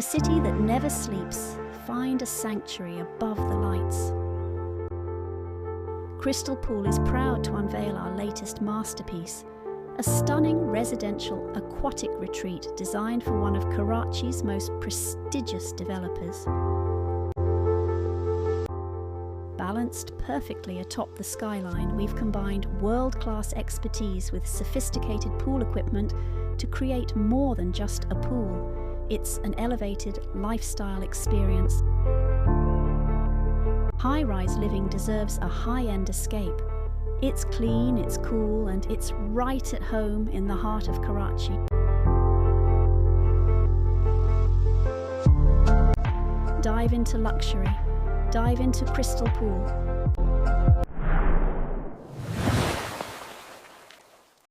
a city that never sleeps, find a sanctuary above the lights. Crystal Pool is proud to unveil our latest masterpiece, a stunning residential aquatic retreat designed for one of Karachi's most prestigious developers. Balanced perfectly atop the skyline, we've combined world-class expertise with sophisticated pool equipment to create more than just a pool. It's an elevated lifestyle experience. High-rise living deserves a high-end escape. It's clean, it's cool, and it's right at home in the heart of Karachi. Dive into luxury. Dive into Crystal Pool.